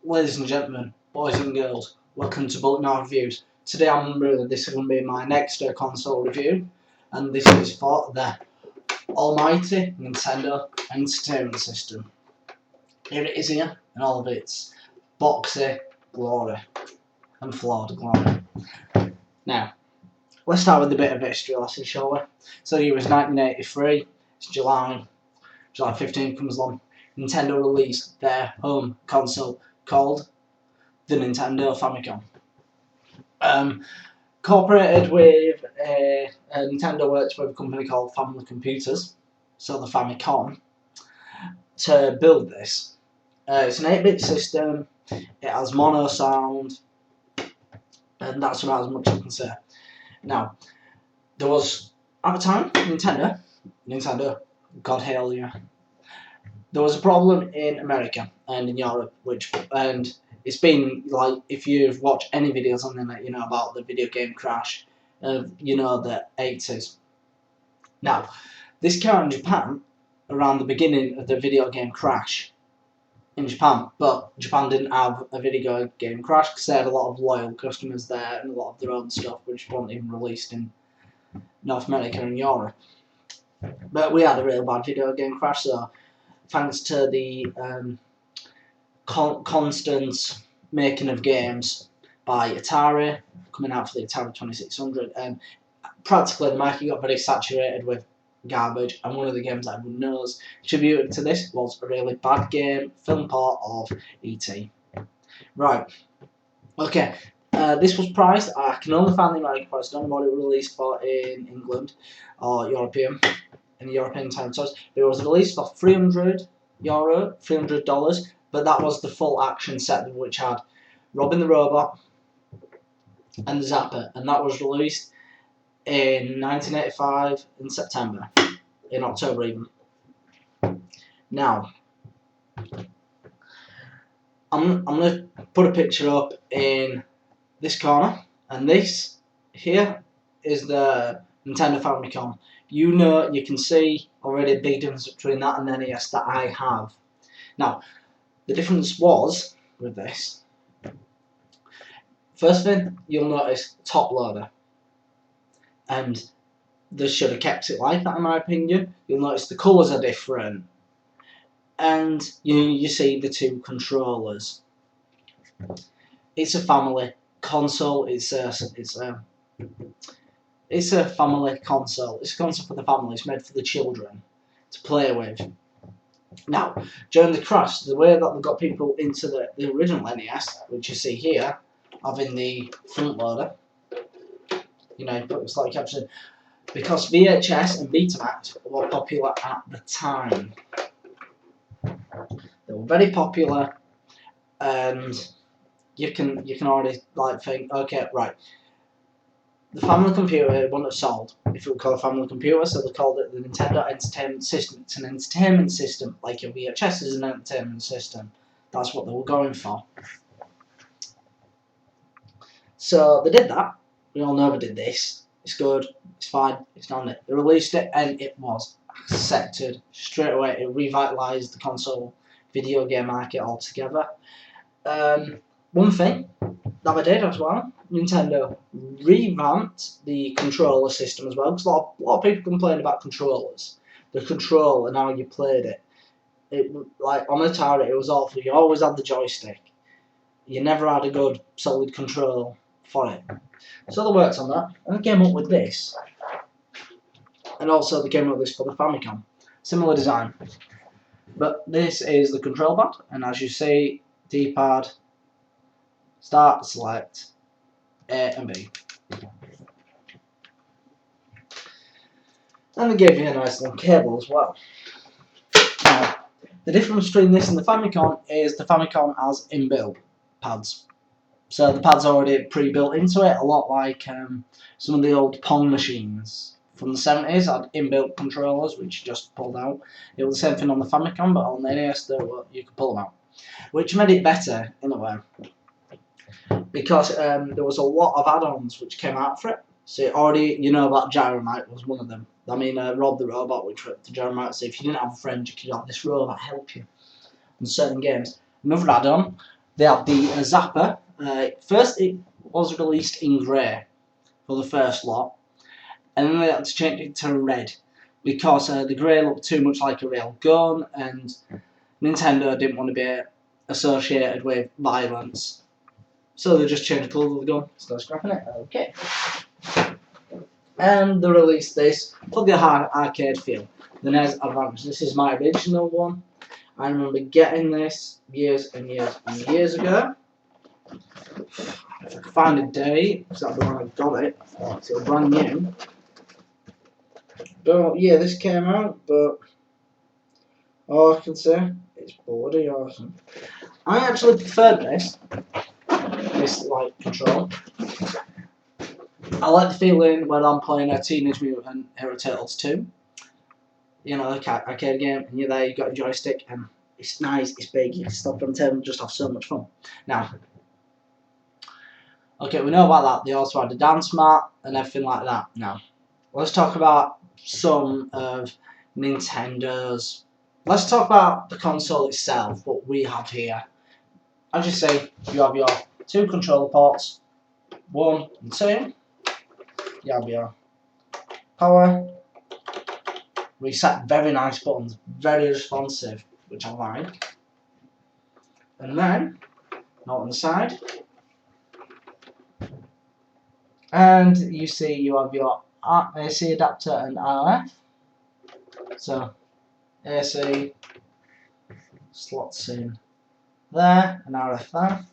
Ladies and gentlemen, boys and girls, welcome to Bullet Now Reviews. Today this is going to be my next console review, and this is for the almighty Nintendo Entertainment System. Here it is here, in all of its boxy glory and flawed glory. Now, let's start with a bit of history lesson, shall we? So the year was 1983, it's July 15th comes along. Nintendo released their home console called the Nintendo Famicom. Cooperated with Nintendo works with a company called Family Computers, so the Famicom, to build this. It's an 8-bit system, it has mono sound, and that's about as much as I can say. Now, there was, at the time, Nintendo, God hail you, there was a problem in America and in Europe, and it's been like, if you've watched any videos on the internet, you know about the video game crash of, the 80s. Now, this came out in Japan around the beginning of the video game crash in Japan, but Japan didn't have a video game crash because they had a lot of loyal customers there and a lot of their own stuff which wasn't even released in North America and Europe. But we had a real bad video game crash, so thanks to the constant making of games by Atari, coming out for the Atari 2600, and practically the market got very saturated with garbage, and one of the games that everyone knows attributed to this was a really bad game, film port of E.T. Right, okay, this was priced, I can only find the American price, I don't know what it was released for in England or European territories, but it was released for €300, but that was the full action set which had Robin the Robot and the Zapper, and that was released in 1985 in September, in October even. Now, I'm going to put a picture up in this corner, and this here is the Nintendo Famicom. You can see already a big difference between that and the NES that I have. Now, the difference was with this. First thing you'll notice, top loader, and they should have kept it like that in my opinion. You'll notice the colours are different, and you see the two controllers. It's a family console. It's a family console. It's a console for the family. It's made for the children to play with. Now, during the crash, the way that they got people into the original NES, which you see here, having the front loader, it's like captured, because VHS and Betamax were popular at the time. They were very popular, and you can already think, okay, right. The family computer wouldn't have sold if it were called a family computer, so they called it the Nintendo Entertainment System. It's an entertainment system, like your VHS is an entertainment system. That's what they were going for. So they did that. We all know they did this. It's good, it's fine, it's done it. They released it and it was accepted straight away. It revitalised the console video game market altogether. One thing that they did as well, Nintendo revamped the controller system as well, because a lot of people complain about controllers. The control and how you played it, like on Atari, it was awful. You always had the joystick. You never had a good solid control for it. So they worked on that, and they came up with this. And also they came up with this for the Famicom. Similar design. But this is the control pad, and as you see, D-pad, start, select, A and B. And they gave you a nice little cable as well. Now, the difference between this and the Famicom is the Famicom has inbuilt pads. So the pad's already pre-built into it, a lot like some of the old Pong machines from the 70s had inbuilt controllers which you just pulled out. It was the same thing on the Famicom, but on the NES you could pull them out, which made it better in a way, because there was a lot of add-ons which came out for it. So already, about Gyromite was one of them. I mean, Rob the Robot, which went to Gyromite, so if you didn't have a friend, you could have this robot help you in certain games. Another add-on They have the Zapper. First, it was released in grey for the first lot, and then they had to change it to red because the grey looked too much like a real gun, and Nintendo didn't want to be associated with violence. So they just changed the colour of the gun, so scrapping it. Okay. And they released this for the arcade feel. The NES Advance. This is my original one. I remember getting this years and years and years ago. If I can find a date, because that's the one I got it. So brand new. But yeah, this came out, but all I can say, it's bloody awesome. I actually preferred this like control. I like the feeling when I'm playing a Teenage Mutant Hero Turtles 2. You know, the arcade game, and you're there, you've got a joystick, and it's nice, it's big, you can stop on the table and just have so much fun. Now, okay, we know about that. They also had the dance mat and everything like that. Now, let's talk about some of Nintendo's. Let's talk about the console itself, what we have here. As you see, you have your two controller ports, 1 and 2. You have your power, reset, very nice buttons, very responsive, which I like. And then, not on the side, and you see you have your AC adapter and RF. So, AC slots in there, and RF there.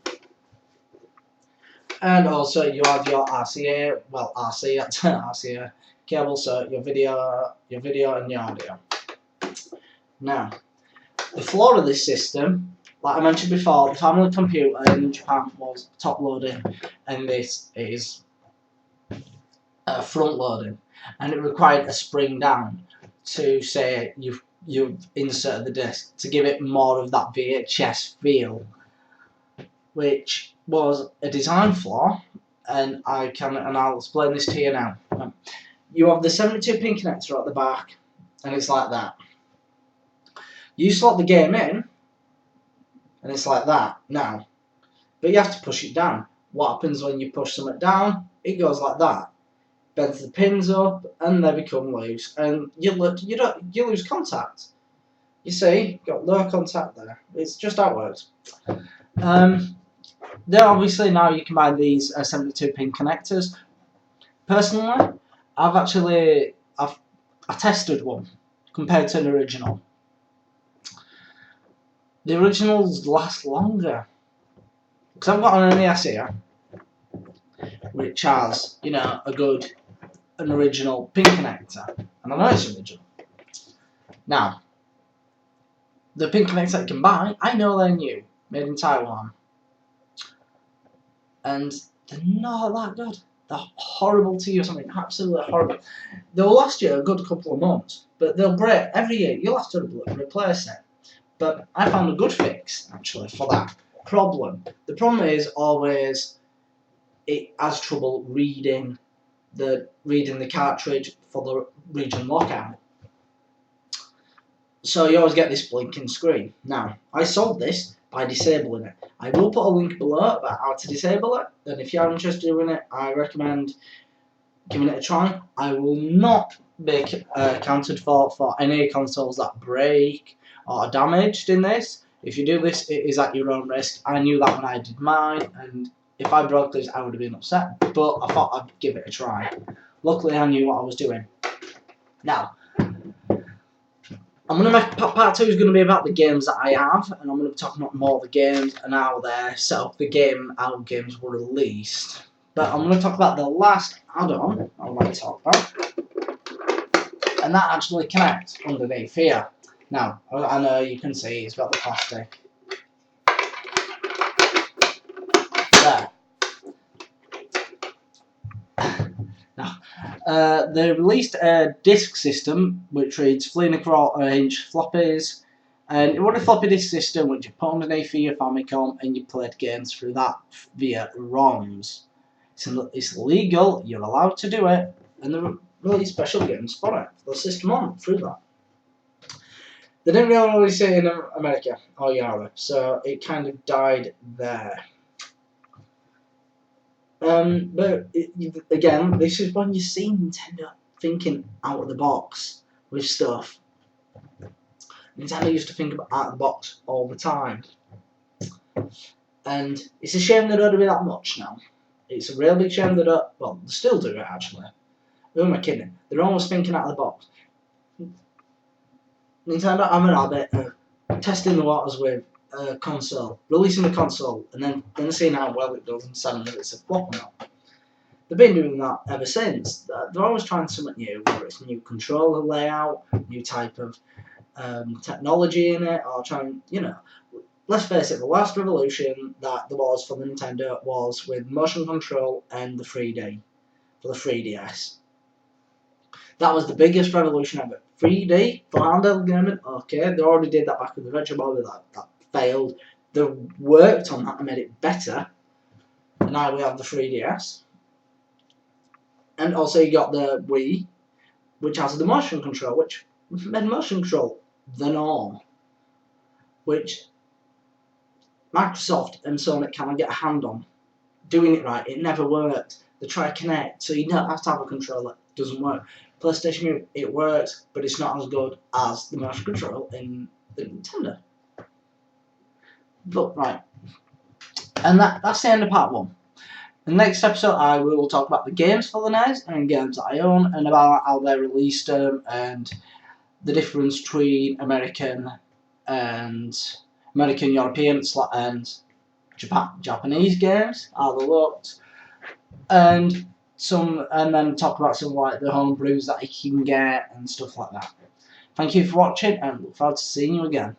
And also you have your RCA, well RC, RCA cable, so your video and your audio. Now, the flaw of this system, like I mentioned before, the family computer in Japan was top loading, and this is front loading, and it required a spring down to say you've inserted the disc to give it more of that VHS feel, which was a design flaw, and I'll explain this to you now. You have the 72-pin connector at the back, and it's like that. You slot the game in, and it's like that now, but you have to push it down. What happens when you push something down? It goes like that, bends the pins up, and they become loose, and you lose contact. You see, got no contact there. It's just how it works. Then obviously now you can buy these 72-pin connectors. Personally, I tested one compared to an original. The originals last longer because I've got an NES here, which has an original pin connector, and I know it's original. Now, the pin connector you can buy, I know they're new, made in Taiwan, and they're not that good. They're horrible to use. I mean, absolutely horrible. They'll last you a good couple of months, but they'll break every year. You'll have to replace it. But I found a good fix actually for that problem. The problem is always it has trouble reading the cartridge for the region lockout. So you always get this blinking screen. Now, I solved this by disabling it. I will put a link below about how to disable it, and if you are interested in it, I recommend giving it a try. I will not be accounted for any consoles that break or are damaged in this. If you do this, it is at your own risk. I knew that when I did mine, and if I broke this, I would have been upset, but I thought I'd give it a try. Luckily, I knew what I was doing. Now, I'm going to make part 2 is going to be about the games that I have, and I'm going to be talking about more of the games and how they're set up, how games were released. But I'm going to talk about the last add-on I would like to talk about, and that actually connects underneath here. Now, I know you can see it's got the plastic there. Now, they released a disc system which reads 3¼ floppies, and it was a floppy disk system which you put underneath your Famicom and you played games through that via ROMs. It's legal, you're allowed to do it, and they released special games for it, for the system on through that. They didn't really release it in America or Europe, so it kind of died there. But again, this is when you see Nintendo thinking out of the box with stuff. Nintendo used to think about out of the box all the time. And it's a shame they don't do it that much now. It's a real big shame they don't. Well, they still do it actually. Who am I kidding? They're almost thinking out of the box. Nintendo have an habit of testing the waters with a console, releasing the console, and then seeing how well it does in 7 minutes of flopping out. They've been doing that ever since. They're always trying something new, whether it's new controller layout, new type of technology in it, or trying, let's face it, the last revolution that there was for Nintendo was with motion control and the 3D for the 3DS. That was the biggest revolution ever. 3D for handheld gaming, okay, they already did that back with the Retro Boy, that failed. They worked on that and made it better. And now we have the 3DS. And also you got the Wii, which has the motion control, which made motion control the norm. Which Microsoft and Sony can't get a hand on. Doing it right, it never worked. They try to connect, so you don't have to have a controller. It doesn't work. PlayStation Move, it works, but it's not as good as the motion control in the Nintendo. But right, and that's the end of part 1. In the next episode, I will talk about the games for the NES and games that I own, and about how they released them and the difference between American, European, and Japanese games, how they looked, and then talk about some like the home brews that you can get and stuff like that. Thank you for watching, and look forward to seeing you again.